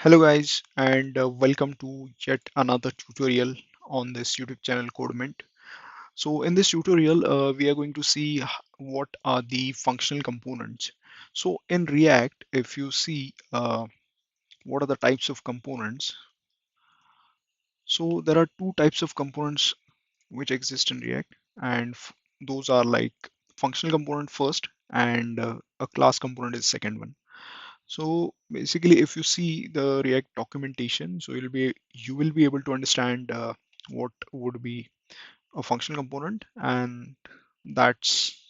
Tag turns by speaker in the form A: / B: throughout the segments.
A: Hello guys and welcome to yet another tutorial on this YouTube channel CodeMint. So in this tutorial we are going to see what are the functional components. So in React, if you see what are the types of components. So there are two types of components which exist in React, and those are like functional component first and a class component is second one. So basically, if you see the React documentation, so you will be able to understand what would be a functional component, and that's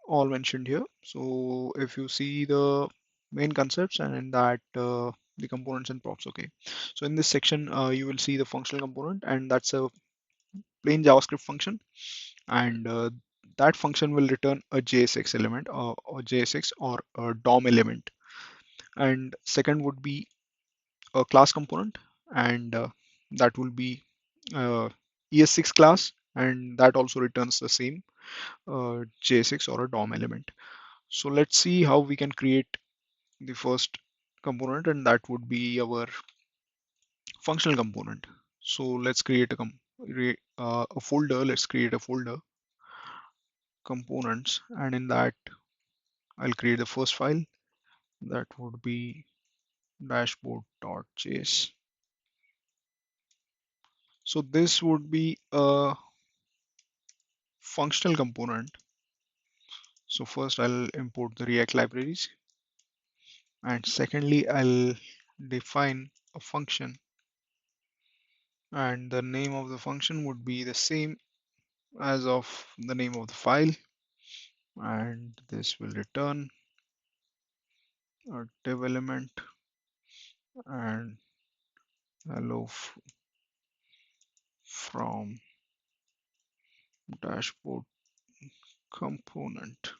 A: all mentioned here. So if you see the main concepts and in that the components and props, okay. So in this section, you will see the functional component, and that's a plain JavaScript function, and that function will return a JSX element or JSX or a DOM element. And second would be a class component, and that will be ES6 class, and that also returns the same JSX or a DOM element. So let's see how we can create the first component, and that would be our functional component. So let's create a folder. Let's create a folder, components, and in that I'll create the first file. That would be dashboard.js. So this would be a functional component. So first I'll import the React libraries, and secondly I'll define a function, and the name of the function would be the same as of the name of the file, and this will return a div element and hello from dashboard component.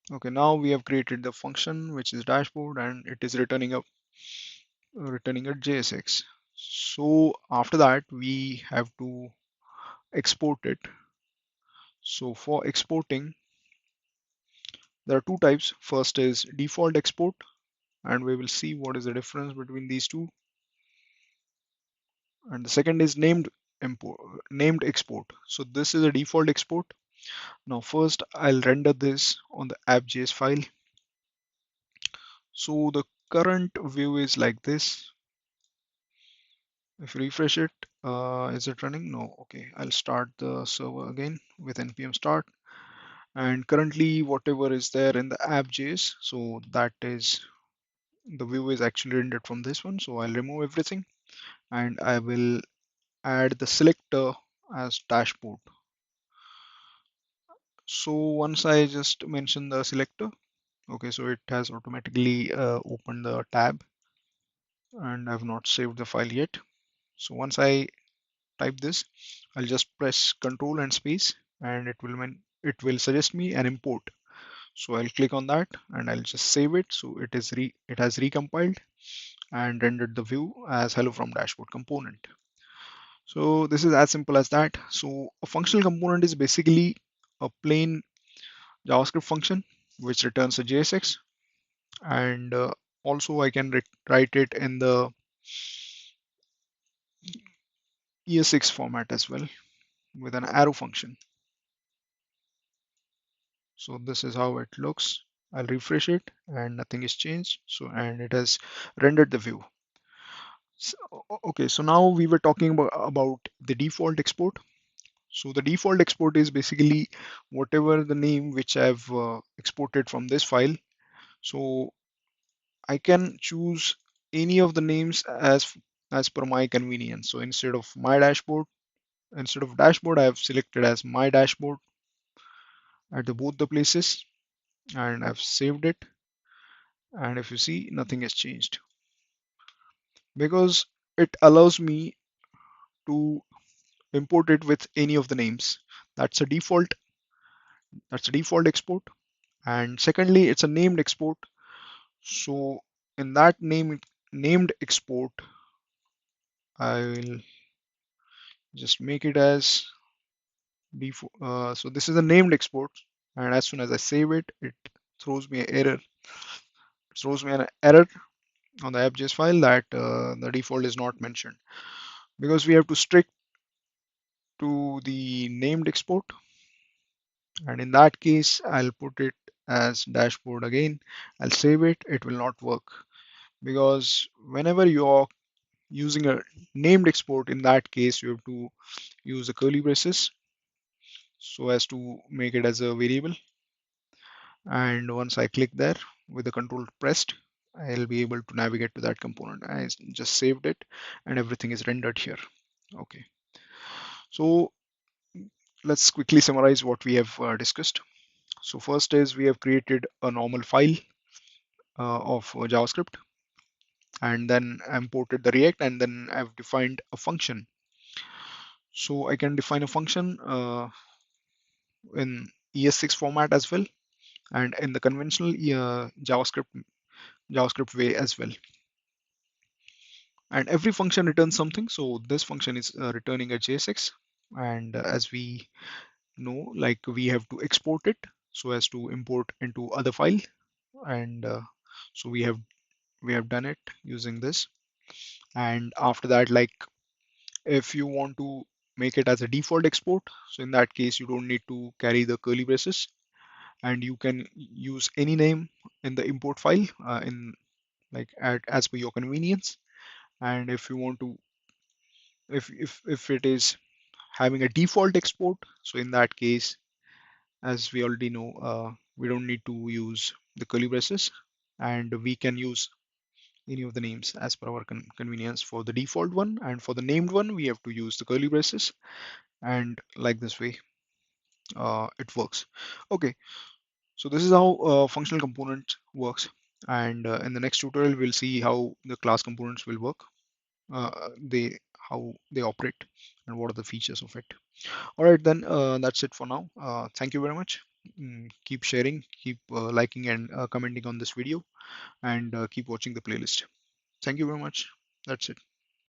A: Okay, now we have created the function which is dashboard, and it is returning a JSX. So after that we have to export it. So for exporting, there are two types. First is default export, and we will see what is the difference between these two. And the second is named export. So this is a default export. Now first I'll render this on the app.js file. So the current view is like this. If you refresh it, is it running? No. Okay, I'll start the server again with npm start. And currently whatever is there in the app.js, so that is the view is actually rendered from this one. So I'll remove everything, and I will add the selector as dashboard. So once I just mention the selector, okay, so it has automatically opened the tab, and I've not saved the file yet. So once I type this, I'll just press Control and space, and it will suggest me an import. So I'll click on that, and I'll just save it. So it has recompiled and rendered the view as hello from dashboard component. So this is as simple as that. So a functional component is basically a plain JavaScript function which returns a JSX, and also I can write it in the ES6 format as well with an arrow function. So this is how it looks. I'll refresh it and nothing is changed. So and it has rendered the view. So, okay, so now we were talking about the default export. So the default export is basically whatever the name which I've exported from this file. So I can choose any of the names as per my convenience. So instead of dashboard, I have selected as my dashboard at both the places, and I've saved it. And if you see, nothing has changed because it allows me to import it with any of the names. That's a default. That's a default export. And secondly, it's a named export. So in that named export, I will just make it as default. So this is a named export, and as soon as I save it, it throws me an error. It throws me an error on the app.js file that the default is not mentioned, because we have to stick to the named export. And in that case, I'll put it as dashboard again. I'll save it. It will not work because whenever you're using a named export, in that case, you have to use the curly braces so as to make it as a variable. And once I click there with the control pressed, I'll be able to navigate to that component. I just saved it and everything is rendered here. Okay, so let's quickly summarize what we have discussed. So first is we have created a normal file of JavaScript, and then I imported the React, and then I've defined a function. So I can define a function in ES6 format as well, and in the conventional JavaScript way as well. And every function returns something. So this function is returning a JSX, and as we know, like we have to export it so as to import into other file, and so we have done it using this. And after that, like if you want to make it as a default export, so in that case you don't need to carry the curly braces, and you can use any name in the import file in like as per your convenience. And if you want to, if it is having a default export, so in that case, as we already know, we don't need to use the curly braces, and we can use any of the names as per our convenience for the default one, and for the named one we have to use the curly braces, and like this way it works. Okay, so this is how functional component works, and in the next tutorial we'll see how the class components will work, they how they operate, and what are the features of it. All right, then that's it for now. Thank you very much. Keep sharing, keep liking and commenting on this video, and keep watching the playlist. Thank you very much. That's it.